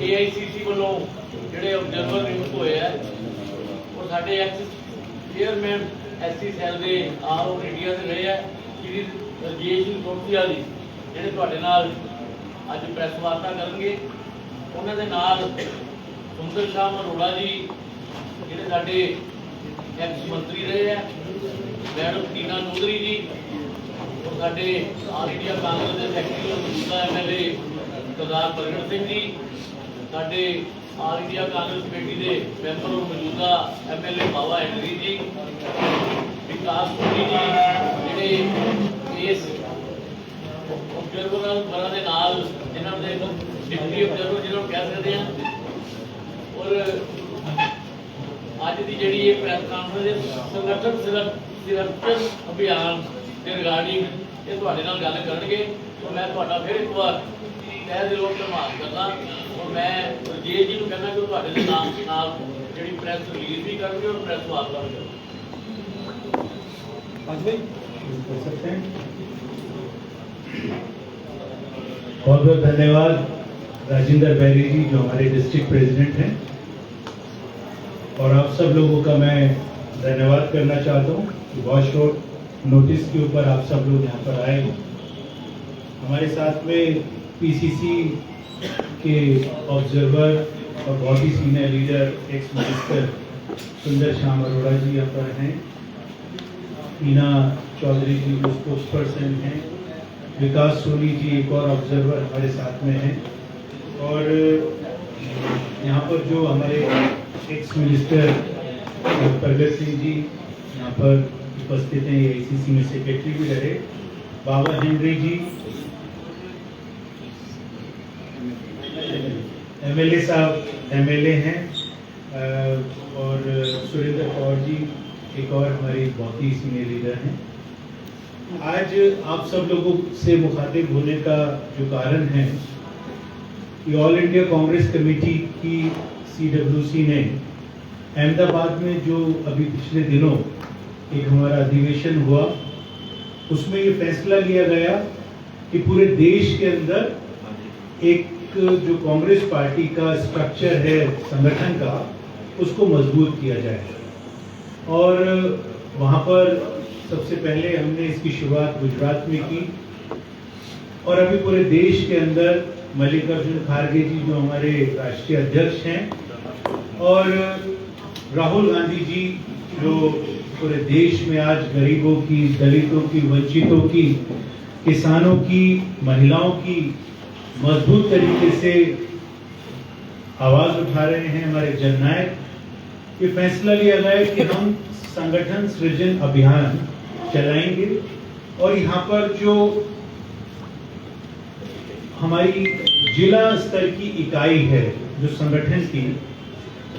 AICC वालों ਜਿਹੜੇ observer ਨਿਯੁਕਤ ਹੋਏ ਆ ਉਹ ਸਾਡੇ ਐਕਸ ਚੇਅਰਮੈਨ SC ਸੈੱਲ ਦੇ ਆਲ ਓਵਰ ਇੰਡੀਆ ਦੇ ਰਹੇ ਆ ਸ਼੍ਰੀ ਰਜੇਸ਼ ਕੋਟੀਆ ਜੀ ਜਿਹੜੇ ਤੁਹਾਡੇ ਨਾਲ ਅੱਜ ਪ੍ਰੈਸ ਵਾਰਤਾ ਕਰਨਗੇ। ਉਹਨਾਂ ਦੇ ਨਾਲ ਸੁੰਦਰ ਸ਼ਾਮ ਅਰੋੜਾ ਜੀ ਜਿਹੜੇ ਸਾਡੇ ਐਕਸ ਮੰਤਰੀ ਰਹੇ ਆ, ਮੈਡਮ ਟੀਨਾ ਚੌਧਰੀ ਜੀ और साढ़े आल इंडिया कांग्रेस के सैकटरी और मौजूदा MLA सरदार प्रगट सिंह जी, साढ़े आल इंडिया कांग्रेस कमेटी के मैंबर और मौजूदा MLA बाबा हैंनरी जी, विकास सोनी जी ਜਿਹੜੇ इस ऑब्जर्वर के नाल जिन्हों के डिप्टी ऑब्जर्वर जिन्होंने कह सकते हैं। और अज की जी प्रैस कॉन्फ्रेंस संगठन संरक्षण अभियान के रिगार्डिंग ये ਤੁਹਾਡੇ ਨਾਲ ਗੱਲ ਕਰਨਗੇ। तो मैं ਤੁਹਾਡਾ फिर एक बार तहे दिलों धन्यवाद करना और मैं रजेश जी को कहना कि ਤੁਹਾਡੇ ਦੇ ਨਾਲ ਜਿਹੜੀ ਪ੍ਰੈਸ ਰਿਲੀਜ਼ भी करनगे और प्रैस वार्ता भी करनगे। बहुत बहुत धन्यवाद राजेंद्र बैरी जी जो हमारे डिस्ट्रिक्ट प्रेसिडेंट हैं, और आप सब लोगों का मैं धन्यवाद करना चाहता हूँ कि बहुत शॉर्ट नोटिस के ऊपर आप सब लोग यहाँ पर आए। हमारे साथ में PCC के ऑब्जर्वर और बहुत ही सीनियर लीडर एक्स मिनिस्टर सुंदर श्याम अरोड़ा जी यहाँ पर हैं, टीना चौधरी जी जो स्पोक्स पर्सन हैं, विकास सोनी जी एक और ऑब्जर्वर हमारे साथ में हैं, और यहाँ पर जो हमारे एक्स मिनिस्टर प्रगट सिंह जी यहाँ पर उपस्थित हैं, AICC में सेक्रेटरी भी रहे, बाबा हेनरी जी MLA साहब MLA हैं, और सुरेंद्र कौर जी एक और हमारे बहुत ही सीनियर लीडर हैं। आज आप सब लोगों से मुखातिब होने का जो कारण है कि ऑल इंडिया कांग्रेस कमेटी की CWC ने अहमदाबाद में जो अभी पिछले दिनों एक हमारा अधिवेशन हुआ, उसमें ये फैसला लिया गया कि पूरे देश के अंदर एक जो कांग्रेस पार्टी का स्ट्रक्चर है संगठन का, उसको मजबूत किया जाए। और वहाँ पर सबसे पहले हमने इसकी शुरुआत गुजरात में की, और अभी पूरे देश के अंदर मल्लिकार्जुन खड़गे जी जो हमारे राष्ट्रीय अध्यक्ष हैं, और राहुल गांधी जी जो पूरे देश में आज गरीबों की, दलितों की, वंचितों की, किसानों की, महिलाओं की मजबूत तरीके से आवाज उठा रहे हैं, हमारे जननायक। ये फैसला लिया गया कि हम संगठन सृजन अभियान चलाएंगे, और यहाँ पर जो हमारी जिला स्तर की इकाई है जो संगठन की,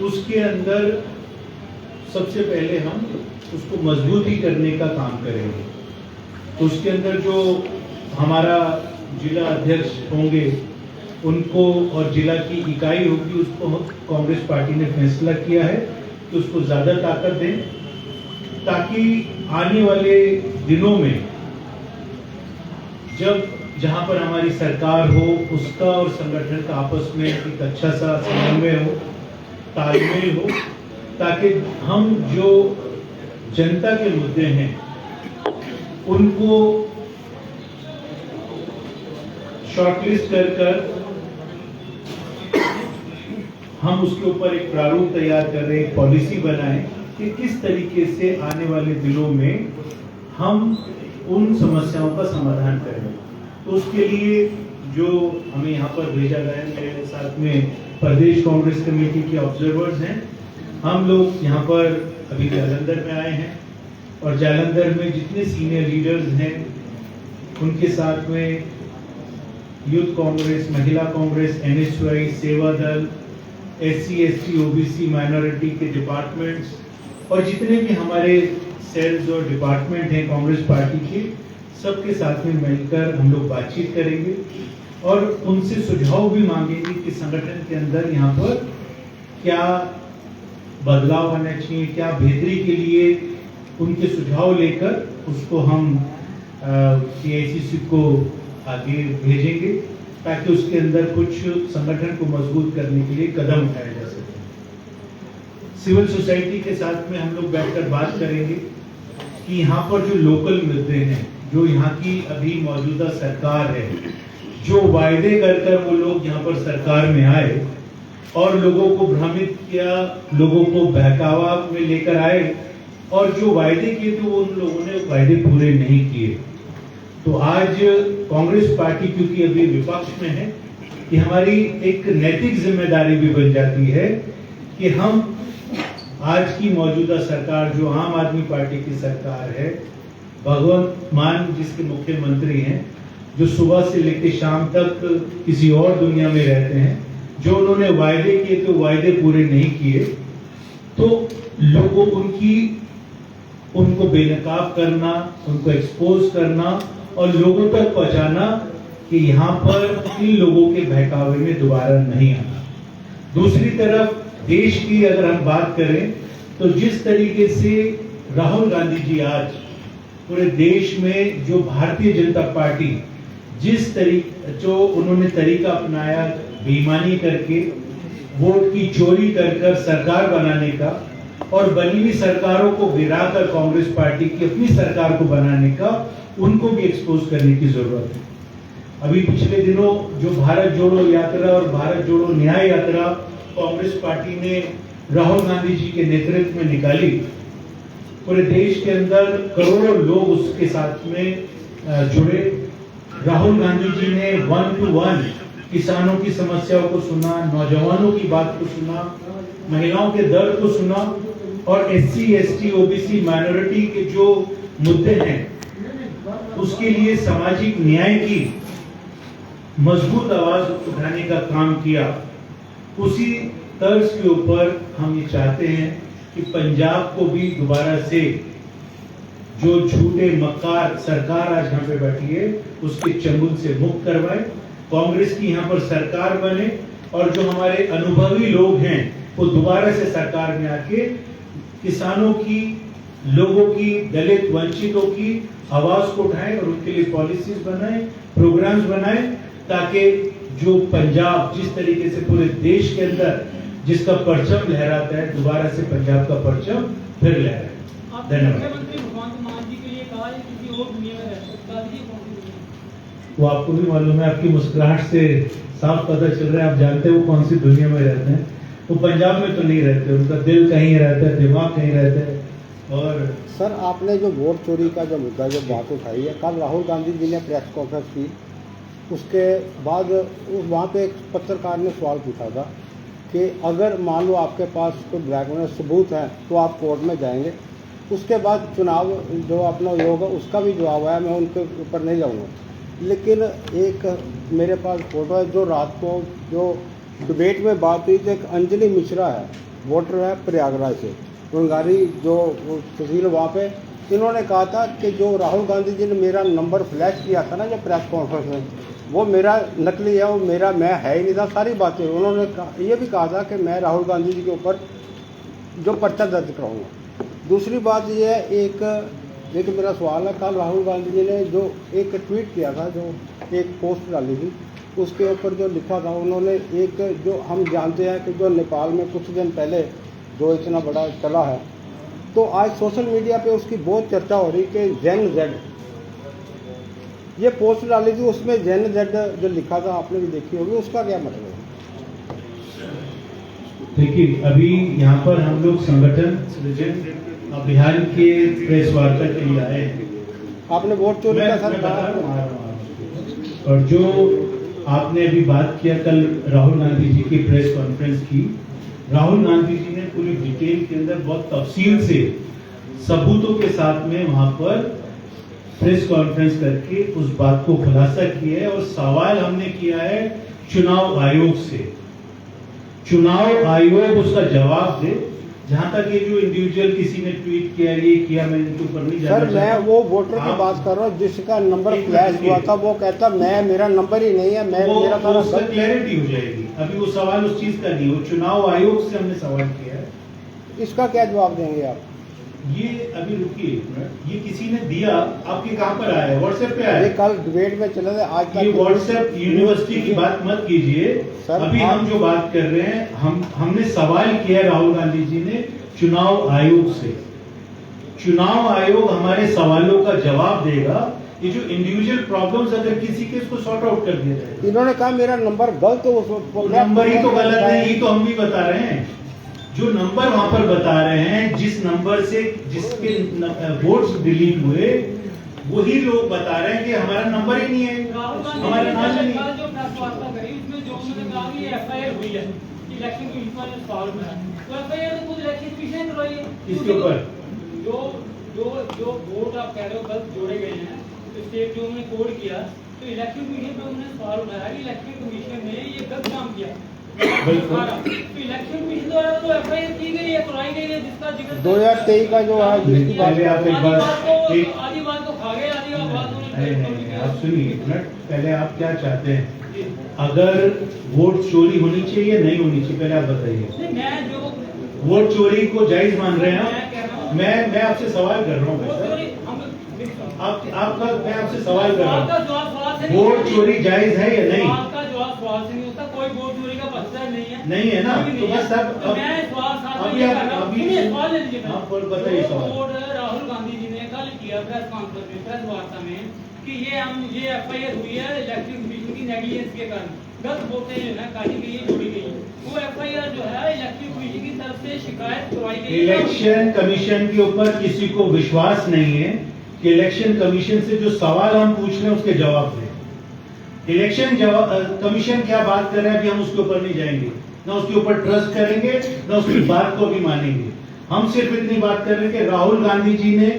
उसके अंदर सबसे पहले हम उसको मजबूती करने का काम करेंगे। तो उसके अंदर जो हमारा जिला अध्यक्ष होंगे उनको, और जिला की इकाई होगी, उसको कांग्रेस पार्टी ने फैसला किया है कि उसको ज्यादा ताकत दें, ताकि आने वाले दिनों में जब जहां पर हमारी सरकार हो, उसका और संगठन का आपस में एक अच्छा सा समन्वय हो, तालमेल हो, ताकि हम जो जनता के मुद्दे हैं उनको शॉर्टलिस्ट कर हम उसके ऊपर एक प्रारूप तैयार कर रहे हैं, एक पॉलिसी बनाएं कि किस तरीके से आने वाले दिनों में हम उन समस्याओं का समाधान करें। तो उसके लिए जो हमें यहाँ पर भेजा गया है, मेरे साथ में प्रदेश कांग्रेस कमेटी के ऑब्जर्वर्स हैं, हम लोग यहाँ पर अभी जालंधर में आए हैं, और जालंधर में जितने सीनियर लीडर्स हैं उनके साथ में यूथ कांग्रेस, महिला कांग्रेस, NSY, सेवा दल, SC ST OBC माइनॉरिटी के डिपार्टमेंट्स, और जितने भी हमारे सेल्स और डिपार्टमेंट हैं कांग्रेस पार्टी के, सबके साथ में मिलकर हम लोग बातचीत करेंगे और उनसे सुझाव भी मांगेंगे कि संगठन के अंदर यहाँ पर क्या बदलाव आना चाहिए, क्या बेहतरी के लिए उनके सुझाव लेकर उसको हम AICC को आगे भेजेंगे। ताकि उसके अंदर कुछ संगठन को मजबूत करने के लिए कदम उठाया जा सके। सिविल सोसाइटी के साथ में हम लोग बैठकर बात करेंगे कि यहाँ पर जो लोकल मुद्दे हैं, जो यहाँ की अभी मौजूदा सरकार है, जो वायदे कर वो लोग यहाँ पर सरकार में आए और लोगों को भ्रमित किया, लोगों को बहकावा में लेकर आए और जो वायदे किए थे वो उन लोगों ने वायदे पूरे नहीं किए। तो आज कांग्रेस पार्टी क्योंकि अभी विपक्ष में है, कि हमारी एक नैतिक जिम्मेदारी भी बन जाती है कि हम आज की मौजूदा सरकार, जो आम आदमी पार्टी की सरकार है, भगवंत मान जिसके मुख्यमंत्री हैं, जो सुबह से लेकर शाम तक किसी और दुनिया में रहते हैं, जो उन्होंने वायदे किए थे वायदे पूरे नहीं किए, तो लोगों उनको बेनकाब करना, उनको एक्सपोज करना और लोगों तक पहुंचाना कि यहाँ पर इन लोगों के बहकावे में दोबारा नहीं आना। दूसरी तरफ देश की अगर हम बात करें तो जिस तरीके से राहुल गांधी जी आज पूरे देश में, जो भारतीय जनता पार्टी जो उन्होंने तरीका अपनाया बेईमानी करके, वोट की चोरी कर सरकार बनाने का और बनी हुई सरकारों को गिराकर कांग्रेस पार्टी की अपनी सरकार को बनाने का, उनको भी एक्सपोज करने की जरूरत है। अभी पिछले दिनों जो भारत जोड़ो यात्रा और भारत जोड़ो न्याय यात्रा कांग्रेस पार्टी ने राहुल गांधी जी के नेतृत्व में निकाली, पूरे देश के अंदर करोड़ों लोग उसके साथ में जुड़े। राहुल गांधी जी ने 1 to 1 किसानों की समस्याओं को सुना, नौजवानों की बात को सुना, महिलाओं के दर्द को सुना और SC, ST, OBC माइनॉरिटी के जो मुद्दे हैं उसके लिए सामाजिक न्याय की मजबूत आवाज उठाने का काम किया। उसी तर्ज के ऊपर हम ये चाहते हैं कि पंजाब को भी दोबारा से जो झूठे मक्कार सरकार आज यहाँ पे बैठी है उसके चंगुल से मुक्त करवाए, कांग्रेस की यहाँ पर सरकार बने और जो हमारे अनुभवी लोग हैं वो दोबारा से सरकार में आके किसानों की, लोगों की, दलित वंचितों की आवाज को उठाएं और उनके लिए पॉलिसीज बनाएं, प्रोग्राम्स बनाएं, ताकि जो पंजाब जिस तरीके से पूरे देश के अंदर जिसका परचम लहराता है, दोबारा से पंजाब का परचम फिर लहराए। धन्यवाद। वो आपको भी मालूम है, आपकी मुस्कुराहट से साफ पता चल रहा है, आप जानते हो कौन सी दुनिया में रहते हैं। वो पंजाब में तो नहीं रहते, उनका दिल कहीं रहता है, दिमाग कहीं रहता है। और सर, आपने जो वोट चोरी का जो मुद्दा जो बात उठाई है, कल राहुल गांधी जी ने प्रेस कॉन्फ्रेंस की, उसके बाद वहाँ पे एक पत्रकार ने सवाल पूछा था कि अगर मान लो आपके पास कोई ब्लैक में सबूत है तो आप कोर्ट में जाएंगे। उसके बाद चुनाव जो अपना योग है उसका भी जवाब आया, मैं उनके ऊपर नहीं जाऊँगा, लेकिन एक मेरे पास फोटो है जो रात को जो डिबेट में बात हुई थी, एक अंजलि मिश्रा है, वोटर है प्रयागराज से, रंगारी जो तहसील वहाँ पे, इन्होंने कहा था कि जो राहुल गांधी जी ने मेरा नंबर फ्लैश किया था ना जो प्रेस कॉन्फ्रेंस में, वो मेरा नकली है, वो मेरा मैं है ही नहीं था। सारी बातें उन्होंने ये भी कहा था कि मैं राहुल गांधी जी के ऊपर जो पर्चा दर्ज कराऊंगा। दूसरी बात ये है, एक मेरा सवाल है, कल राहुल गांधी जी ने जो एक ट्वीट किया था, जो एक पोस्ट डाली थी, उसके ऊपर जो लिखा था उन्होंने, एक जो हम जानते हैं कि जो नेपाल में कुछ दिन पहले जो इतना बड़ा चला है, तो आज सोशल मीडिया पे उसकी बहुत चर्चा हो रही कि जेन जेड, ये पोस्ट डाली थी, उसमें जेन जेड जो लिखा था आपने भी देखी होगी, उसका क्या मतलब है? देखिए, अभी यहाँ पर हम लोग संगठन सृजन अभियान के प्रेस वार्ता के लिए आए हैं। आपने वोट चोरी का सर कहा, और जो आपने अभी बात किया कल राहुल गांधी जी की प्रेस कॉन्फ्रेंस की, राहुल गांधी जी ने पूरी डिटेल के अंदर बहुत तफसील से सबूतों के साथ में वहां पर प्रेस कॉन्फ्रेंस करके उस बात को खुलासा किया है। और सवाल हमने किया है चुनाव आयोग से, चुनाव आयोग उसका जवाब दे। जहां तक ये जो इंडिविजुअल किसी ने ट्वीट किया, ये किया, मैं इनके ऊपर नहीं जाना सर, मैं वो वोटर की बात कर रहा हूँ जिसका नंबर फ्लैश हुआ था, वो कहता मेरा नंबर ही नहीं है, मेरा क्लैरिटी हो जाएगी। अभी वो सवाल उस चीज का नहीं, वो चुनाव आयोग से हमने सवाल किया है। इसका क्या जवाब देंगे आप? ये अभी रुकिए एक मिनट, ये किसी ने दिया, आपके कहाँ पर आया है? व्हाट्सएप पे आया ये है? कल डिबेट में चले थे, आज ये व्हाट्सएप यूनिवर्सिटी की बात मत कीजिए। सर, अभी हम जो बात कर रहे हैं, हमने सवाल किया है राहुल गांधी जी ने चुनाव आयोग से। चुनाव आयोग हमारे सवालों का जवाब देगा। ये जो इंडिविजुअल प्रॉब्लम्स अगर किसी के इसको सॉर्ट आउट कर दिया जाए। इन्होंने कहा मेरा नंबर गलत है, तो नंबर ही तो गलत है, ये तो हम भी बता रहे हैं। जो नंबर वहां पर बता रहे हैं, जिस नंबर से जिसके वोट्स डिलीट हुए, वही लोग बता रहे हैं कि हमारा नंबर ही नहीं है, हमारा नाम ही नहीं है। जो प्रेस वार्ता करी उसमें जो उन्होंने कहा कि एफआईआर हुई है इलेक्शन कमीशन वाले सवाल में, तो एफआईआर तो खुद इलेक्शन कमीशन ने करवाई है। इसके ऊपर जो जो जो वोट आप कह रहे हो गलत जोड़े गए हैं, तो स्टेट जो उन्होंने कोड किया, तो इलेक्शन कमीशन पे उन्होंने सवाल उठाया कि इलेक्शन कमीशन ने ये गलत काम किया। बिल्कुल। तो इलेक्शन कमीशन द्वारा तो एफआईआर की गई है, करवाई गई है, जिसका जिक्र 2023 का जो है जिसकी बात पहले आप एक आधी बात बात को आधी बात को खा गए, आधी बात नहीं, आप सुनिए एक मिनट, पहले आप क्या चाहते हैं? अगर वोट चोरी होनी चाहिए या नहीं होनी चाहिए, पहले आप बताइए। मैं जो वोट चोरी को जायज मान रहे हैं मैं कह रहा हूँ, मैं आपसे सवाल कर रहा हूँ वोट भाई चोरी साहब। हम आपका मैं आपसे सवाल कर रहा आपका हूँ, जवाब सवाल से नहीं वोट होता। चोरी जायज है या नहीं? आपका जवाब सवाल से नहीं होता, कोई वोट चोरी का पक्षधर नहीं है। नहीं है ना? कोई तो नहीं बस है। अब- तो मैं सवाल साथ में अभी ये आप- कर रहा हूँ। अभी- सुनिए, सवाल ले लीजिए पहले। आप बताइए जो सवाल। वोट राहुल गांधी जी ने कल किया प्रेस कॉन्फ्रेंस में, प्रेस वार्ता में, कि ये एफआईआर हुई है इलेक्शन कमीशन की नेग्लिजेंस के कारण, गलत वोटें जो है काटी गई है, जोड़ी गई है। वो एफआईआर जो है इलेक्शन कमीशन की तरफ से शिकायत करवाई गई है। इलेक्शन कमीशन के ऊपर किसी को विश्वास नहीं है कि इलेक्शन कमीशन से जो सवाल हम पूछ रहे हैं उसके जवाब दें। इलेक्शन कमीशन क्या बात कर रहे हैं, अभी हम उसके ऊपर नहीं जाएंगे, ना उसके ऊपर ट्रस्ट करेंगे, ना उसकी बात को भी मानेंगे। हम सिर्फ इतनी बात कर रहे हैं कि राहुल गांधी जी ने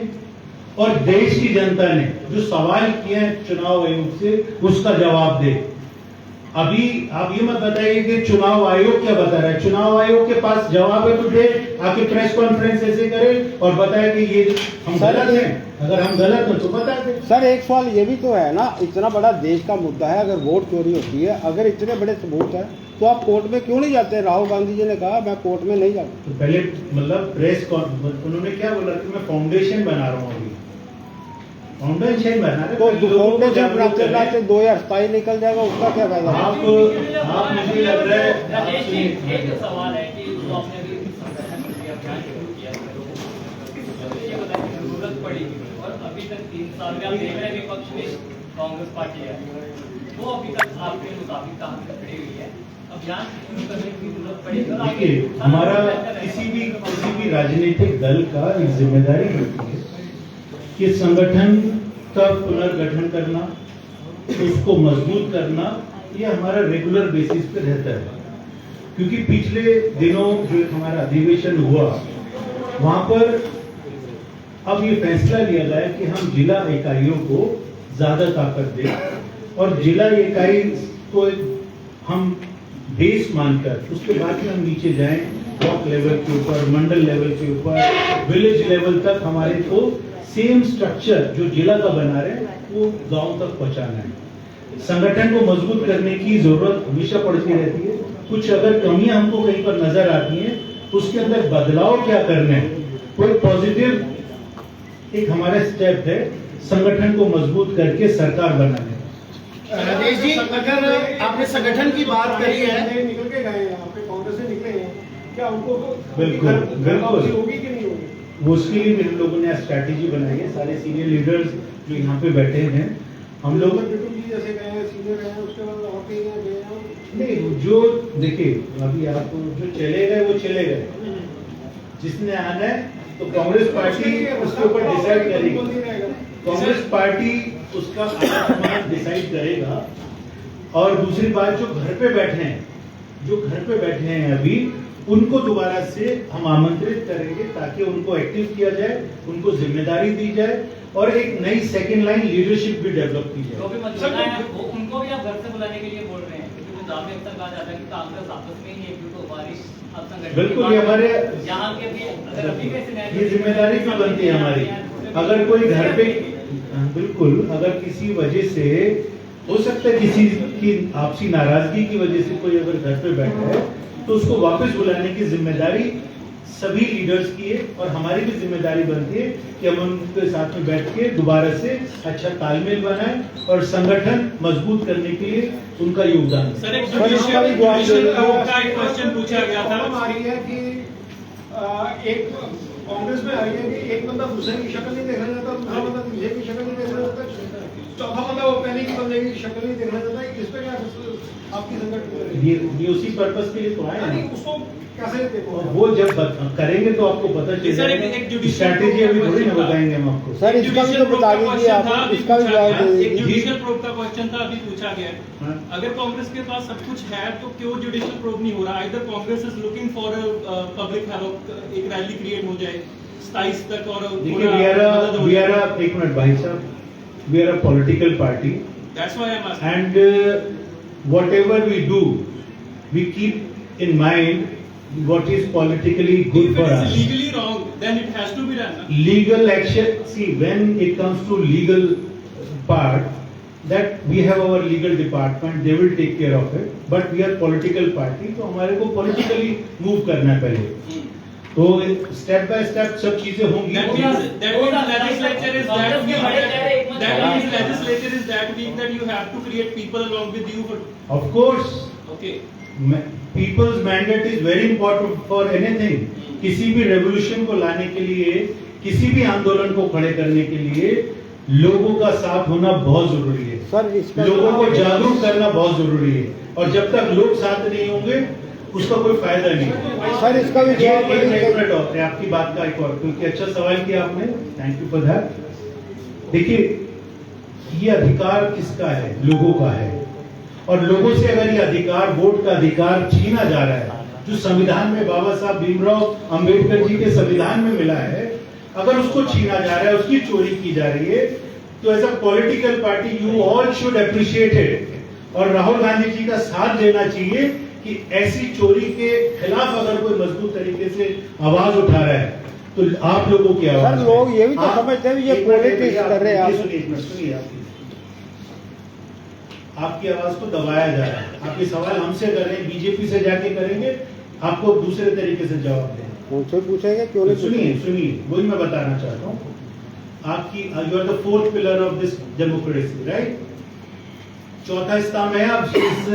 और देश की जनता ने जो सवाल किए हैं चुनाव आयोग से, उसका जवाब दे। अभी आप ये मत बताइए कि चुनाव आयोग क्या बता रहा है। चुनाव आयोग के पास जवाब है तो दे, आके प्रेस कॉन्फ्रेंस ऐसे करे और बताए कि ये हम गलत हैं। अगर हम गलत हैं तो बता दे। सर एक सवाल ये भी तो है ना, इतना बड़ा देश का मुद्दा है, अगर वोट चोरी होती है, अगर इतने बड़े सबूत है, तो आप कोर्ट में क्यों नहीं जाते? राहुल गांधी जी ने कहा मैं कोर्ट में नहीं जाता। तो पहले मतलब प्रेस उन्होंने क्या बोला कि मैं फाउंडेशन बना रहा हूँ, अभी फाउंडेशन बना रहे, तो लोगों को फाउंडेशन जागरूक बनाते कर रहे हैं। बनाते 2027 निकल जाएगा, उसका क्या फायदा? आप मुझे लग रहा है राजेश जी, एक सवाल है कि जो आपने अभी संगठन अभियान शुरू किया है, ये बताइए जरूरत पड़ी और अभी तक 3 साल में आप देख रहे हैं विपक्ष में कांग्रेस पार्टी है, वो अभी तक आपके मुताबिक कहाँ तक खड़ी हुई है? अभियान शुरू करने की जरूरत पड़ी। देखिए, हमारा किसी भी राजनीतिक दल का एक जिम्मेदारी होती है कि संगठन का पुनर्गठन करना, उसको मजबूत करना, ये हमारा रेगुलर बेसिस पे रहता है। क्योंकि पिछले दिनों जो हमारा अधिवेशन हुआ, वहां पर अब ये फैसला लिया गया कि हम जिला इकाइयों को ज्यादा ताकत दें और जिला इकाई को हम बेस मानकर उसके बाद में हम नीचे जाएं, ब्लॉक लेवल के ऊपर, मंडल लेवल के ऊपर, विलेज लेवल तक हमारे को सेम स्ट्रक्चर जो जिला का बना रहे हैं वो गांव तक पहुंचाना है। संगठन को मजबूत करने की जरूरत हमेशा पड़ती रहती है। कुछ अगर कमियां हमको कहीं पर नजर आती हैं, उसके अंदर बदलाव क्या करने हैं, कोई पॉजिटिव एक हमारा स्टेप है संगठन को मजबूत करके सरकार बनाने। राजेश जी, अगर आपने संगठन की बात करी है, निकल के गए यहाँ पे, कांग्रेस से निकले हैं, क्या उनको बिल्कुल, बिल्कुल। होगी कि नहीं होगी? वो उसके लिए भी हम लोगों ने स्ट्रैटेजी बनाई है। सारे सीनियर लीडर्स जो यहाँ पे बैठे हैं, हम लोग बिट्टू जी जैसे गए हैं, सीनियर गए हैं, उसके बाद और कहीं गए हैं। नहीं, जो देखिए अभी आप जो चले गए वो चले गए, जिसने आना है तो कांग्रेस पार्टी उसके ऊपर डिसाइड करेगी। कांग्रेस पार्टी उसका आलाकमान डिसाइड करेगा। और दूसरी बात, जो घर पे बैठे हैं अभी, उनको दोबारा से हम आमंत्रित करेंगे ताकि उनको एक्टिव किया जाए, उनको जिम्मेदारी दी जाए और एक नई सेकंड लाइन लीडरशिप भी डेवलप की जो भी जाए। मौजूदा है वो उनको भी आप घर से बुलाने के लिए बोल रहे हैं, क्योंकि पंजाब में अक्सर कहा जाता है कि कांग्रेस आपस में ही एकजुट हो पा रही। अब संगठन बिल्कुल, ये हमारे यहाँ के भी अगर अभी के सिनेरियो ये जिम्मेदारी भी बनती है हमारी। अगर कोई घर पे, बिल्कुल, अगर किसी वजह से हो सकता है किसी की आपसी नाराजगी की वजह से कोई अगर घर पे बैठा है तो उसको वापस बुलाने की जिम्मेदारी सभी लीडर्स की है और हमारी भी जिम्मेदारी बनती है कि हम उनके साथ में बैठ के दोबारा से अच्छा तालमेल बनाएं और संगठन मजबूत करने के लिए उनका योगदान दें। सर, एक जुडिशियल का एक क्वेश्चन पूछा गया था। प्रॉब्लम आ रही है कि एक कांग्रेस में आ रही है कि एक बंदा दूसरे की शक्ल नहीं देखना चाहता, दूसरा बंदा तीसरे की शक्ल नहीं देखना चाहता, चौथा बंदा वो पहले की बंदे की शक्ल नहीं देखना चाहता। इस पे क्या आपकी संगठन ये उसी पर्पस के लिए तो आए हैं। उसको कैसे देखो? वो जब करेंगे तो आपको पता चल सर, एक जाएगा। judicial स्ट्रैटेजी अभी थोड़ी ना question था। बताएंगे हम आपको। सर इसका भी तो बता दीजिए आप, इसका भी जवाब दे एक दीजिए। जुडिशियल प्रोब का क्वेश्चन था, अभी पूछा गया है। हाँ। अगर कांग्रेस के पास सब कुछ है तो क्यों जुडिशियल प्रोब नहीं हो रहा? इधर Congress is looking for public havoc, एक रैली क्रिएट हो जाए 27 तक और देखिए we are a एक मिनट भाई साहब, we are a political party that's why I am asking. and whatever we do, we keep in mind what is politically good If for it us. is legally wrong, then it has to be done. Legal action, see when it comes to legal part, that we have our legal department, they will take care of it, but we are political party, तो हमारे को politically move करना है पहले, तो step by step सब चीजें होंगी। That means legislature is that weak. That means legislature is that weak that you have to create people along with you for. Of course, Okay. people's mandate is very important for anything. किसी भी revolution को लाने के लिए, किसी भी आंदोलन को खड़े करने के लिए लोगों का साथ होना बहुत जरूरी है। सर इसका लोगों को जागरूक करना बहुत जरूरी है, और जब तक लोग साथ नहीं होंगे उसका कोई फायदा नहीं है। सर इसका भी जवाब एक दे मिनट और आपकी बात का एक और, क्योंकि अच्छा सवाल किया आपने, थैंक यू फॉर दैट। देखिए ये अधिकार किसका है? लोगों का है, और लोगों से अगर ये अधिकार, वोट का अधिकार छीना जा रहा है, जो संविधान में बाबा साहब भीमराव अंबेडकर जी के संविधान में मिला है, अगर उसको छीना जा रहा है, उसकी चोरी की जा रही है, तो as a political party you all should appreciate it, और राहुल गांधी जी का साथ देना चाहिए कि ऐसी चोरी के खिलाफ अगर कोई मजबूत तरीके से आवाज उठा रहा है तो आप लोगों की आवाज सर, लोग ये भी तो आप- समझते हैं कि ये एक मिनट, politics कर रहे हैं आप। सुनिए, एक मिनट सुनिए, आपकी आवाज को दबाया जा रहा है। आपके सवाल हमसे कर रहे हैं, बीजेपी से जाके करेंगे, आपको दूसरे तरीके से जवाब देंगे। उनसे पूछेंगे क्यों नहीं सुनिए पूछेंगे? सुनिए, वही मैं बताना चाहता हूँ। आपकी you are the fourth pillar of this democracy, right? चौथा स्तंभ है आप इस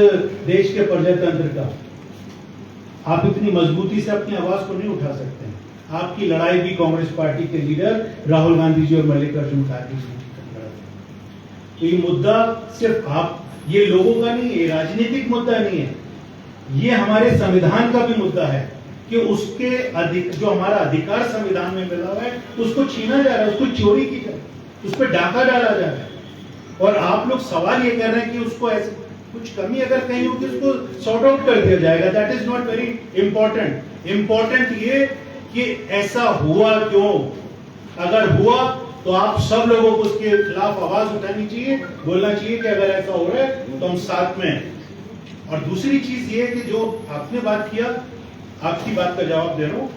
देश के प्रजातंत्र का। आप इतनी मजबूती से अपनी आवाज को नहीं उठा सकते हैं। आपकी लड़ाई भी कांग्रेस पार्टी के लीडर राहुल गांधी जी और मल्लिकार्जुन खड़गे जी की लड़ाई। तो ये मुद्दा सिर्फ आप, ये लोगों का नहीं है, ये राजनीतिक मुद्दा नहीं है, ये हमारे संविधान का भी मुद्दा है कि उसके जो हमारा अधिकार संविधान में मिला हुआ है उसको छीना जा रहा है, उसको चोरी की जा रही है, उस पर डाका डाला जा रहा है। और आप लोग सवाल ये कर रहे हैं कि उसको ऐसे कुछ कमी अगर कहीं होगी उसको सॉर्ट आउट कर दिया जाएगा। That is not very important. Important ये कि ऐसा हुआ क्यों, अगर हुआ तो आप सब लोगों को उसके खिलाफ आवाज उठानी चाहिए, बोलना चाहिए कि अगर ऐसा हो रहा है तो हम साथ में हैं। और दूसरी चीज ये कि जो आपने बात किया, आपकी बात का जवाब दे रहा हूं,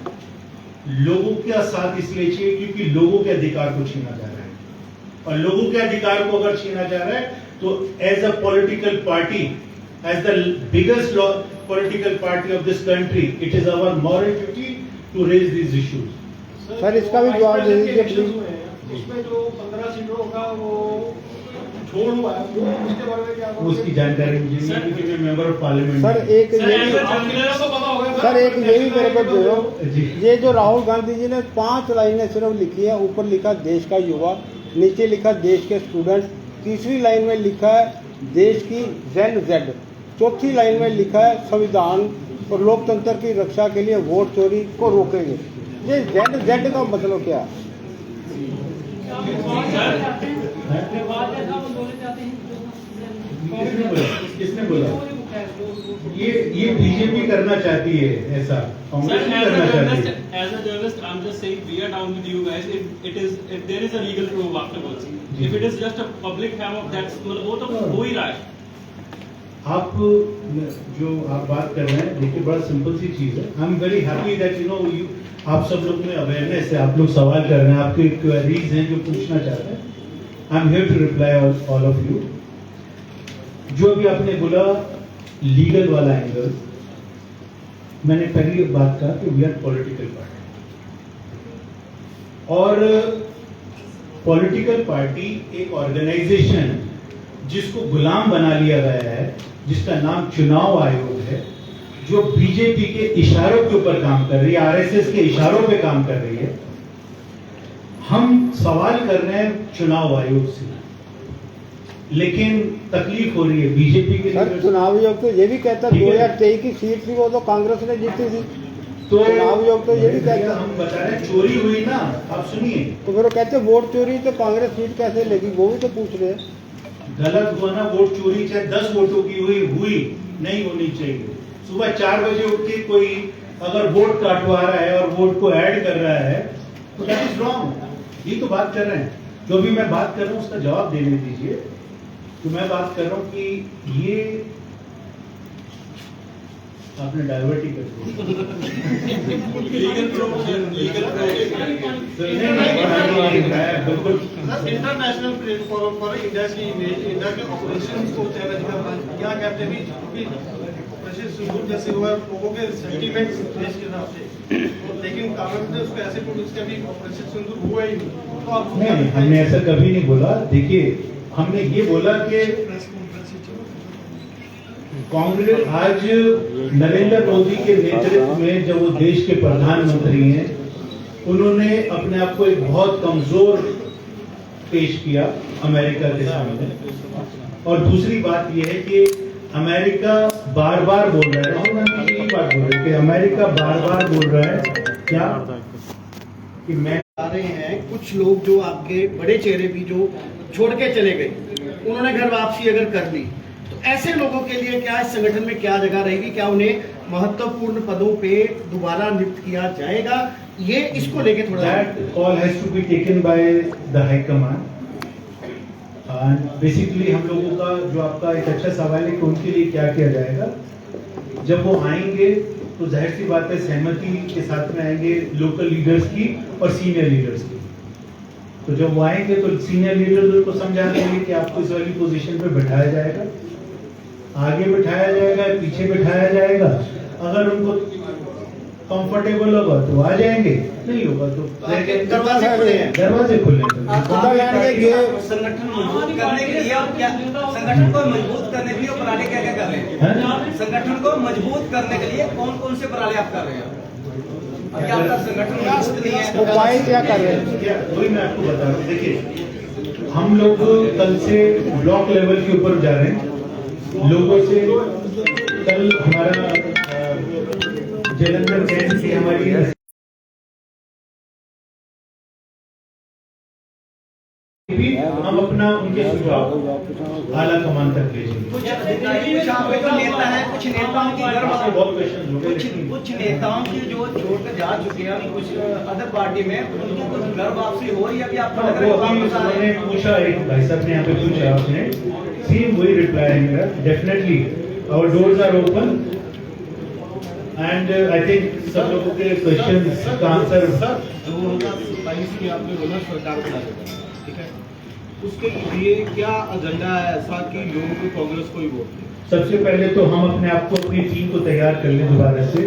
लोगों का साथ इसलिए चाहिए क्योंकि लोगों के अधिकार को छीना जा रहा है, और लोगों के अधिकार को अगर छीना जा रहा है तो as a political party, as the biggest political party of this country, it is our moral duty to raise these issues. Sir, इसका भी जवाब दे दीजिए, प्लीज। उसमें जो 15 सीटों का वो छोड़ हुआ है, उसके बारे में क्या उसकी जानकारी मुझे नहीं है क्योंकि मैं मेंबर ऑफ पार्लियामेंट। सर एक सर, ये ऐसा भी- जर्नलिस्ट को पता होगा सर एक ये भी मेरे को दे दो। जी। ये जो राहुल गांधी जी ने 5 लाइनें सिर्फ लिखी है, ऊपर लिखा देश का युवा, नीचे लिखा देश के स्टूडेंट, तीसरी लाइन में लिखा है देश की जेन जेड, चौथी लाइन में लिखा है संविधान और लोकतंत्र की रक्षा के लिए वोट चोरी को रोकेंगे। ये जेन जेड का मतलब क्या है? किसने बोला? ये बीजेपी करना चाहती है ऐसा, कांग्रेस नहीं करना चाहती है। as a journalist, I'm just saying we are down with you guys. If there is a legal probe afterwards, if it is just a public hammock, that's वो तो हो ही रहा है। आप जो आप बात कर रहे हैं, देखिए बड़ा सिंपल सी चीज है। I am very happy that you know you, आप सब लोग में अवेयरनेस है, आप लोग सवाल कर रहे हैं, आपके क्वेरीज हैं जो पूछना चाहते हैं। I am here to reply all of you. जो भी आपने बोला लीगल वाला एंगल, मैंने पहली बात कहा कि वी आर पॉलिटिकल पार्टी, और पॉलिटिकल पार्टी एक ऑर्गेनाइजेशन जिसको गुलाम बना लिया गया है, जिसका नाम चुनाव आयोग है, जो बीजेपी के इशारों के ऊपर काम कर रही है, आरएसएस के इशारों पे काम कर रही है। हम सवाल कर रहे हैं चुनाव आयोग से, लेकिन तकलीफ हो रही है बीजेपी के सर लिए। चुनाव आयोग तो ये भी कहता है ठीक है। 2023 की सीट थी वो तो कांग्रेस ने जीती थी। तो चुनाव आयोग तो ये भी कहता हम बता रहे हैं चोरी हुई ना, आप सुनिए। तो फिर वो कहते वोट चोरी तो कांग्रेस सीट कैसे लेगी, वो भी तो पूछ रहे हैं। गलत हुआ ना, वोट चोरी चाहे 10 वोटों की हुई नहीं होनी चाहिए। सुबह 4 बजे उठ के कोई अगर वोट काटवा रहा है और वोट को ऐड कर रहा है तो दैट इज रॉन्ग। ये तो बात कर रहे हैं, जो भी मैं बात कर रहा हूँ उसका जवाब देने दीजिए। तो मैं बात कर रहा हूँ कि ये आपने डाइवर्ट ही कर दिया। बिल्कुल इंटरनेशनल प्लेटफॉर्म पर इंडिया की इमेज, इंडिया के ऑपरेशन को चैलेंज करना, क्या कहते हैं कि ऑपरेशन सिंदूर जैसे हुआ लोगों के सेंटीमेंट्स देश के हिसाब से, लेकिन कांग्रेस ने उसको ऐसे पुलिस का भी ऑपरेशन सिंदूर हुआ ही नहीं। तो आप नहीं, हमने ऐसा कभी नहीं बोला। देखिए, हमने ये बोला कि कांग्रेस आज नरेंद्र मोदी के नेतृत्व में जब वो देश के प्रधानमंत्री हैं, उन्होंने अपने आप को एक बहुत कमजोर पेश किया अमेरिका के सामने। और दूसरी बात यह है कि अमेरिका बार बार बोल रहा है, राहुल गांधी यही बात बोल रहे हैं कि अमेरिका बार बार बोल रहा है क्या कि मैं आ रहे हैं कुछ लोग जो आपके बड़े चेहरे भी जो छोड़ के चले गए, उन्होंने घर वापसी अगर कर ली, तो ऐसे लोगों के लिए क्या इस संगठन में क्या जगह रहेगी, क्या उन्हें महत्वपूर्ण पदों पे दोबारा नियुक्त किया जाएगा, ये इसको लेके थोड़ा that call has to be taken by the high command. Basically हम लोगों का जो आपका एक अच्छा सवाल है कि उनके लिए क्या किया जाएगा, जब वो आएंगे तो जाहिर सी बात है सहमति के साथ में आएंगे लोकल लीडर्स की और सीनियर लीडर्स की। तो जब वो आएंगे तो सीनियर लीडर्स उनको समझा देंगे कि आपको इस वाली पोजीशन पे बैठाया जाएगा, आगे बैठाया जाएगा, पीछे बैठाया जाएगा। अगर उनको कंफर्टेबल होगा तो आ जाएंगे, नहीं होगा तो दरवाजे खुले हैं। दरवाजे खुले हैं। संगठन मजबूत करने के लिए और क्या संगठन को मजबूत करने के लिए उपराले क्या क्या कर रहे हैं? संगठन को मजबूत करने के लिए कौन कौन से उपराले आप कर रहे हैं? क्या आपका संगठन मजबूत नहीं है? उपाय क्या कर रहे हैं? वही मैं आपको बता रहा हूँ। देखिए, हम लोग कल से ब्लॉक लेवल के ऊपर जा रहे हैं। लोगों से कल हमारा जलंधर कैंट की हमारी हम अपना उनके सुझाव आला कमान तक ले जाएंगे। कुछ अधिकारी तो नेता है, कुछ नेताओं की घर बहुत क्वेश्चन हो गए, कुछ नेताओं की जो छोड़कर जा चुके हैं कुछ अदर पार्टी में, उनकी कुछ घर वापसी हो रही है? अभी आपको लग रहा है वापस आ रहे हैं? उन्होंने पूछा, एक भाई साहब ने यहाँ पे पूछा, आपने सेम वही रिप्लाई है मेरा। Definitely our doors are open and I think सब लोगों के क्वेश्चन का आंसर 2027 की आपने बोला सरकार बना देगा, ठीक है, उसके लिए क्या एजेंडा है ऐसा कि लोगों को कांग्रेस को ही वोट दें? सबसे पहले तो हम अपने आप को, अपनी टीम को तैयार कर लें, दोबारा से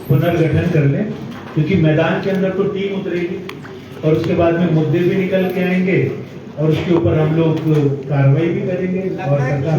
पुनर्गठन कर लें, क्योंकि मैदान के अंदर तो टीम उतरेगी और उसके बाद में मुद्दे भी निकल के आएंगे और उसके ऊपर हम लोग कार्रवाई भी करेंगे और सरकार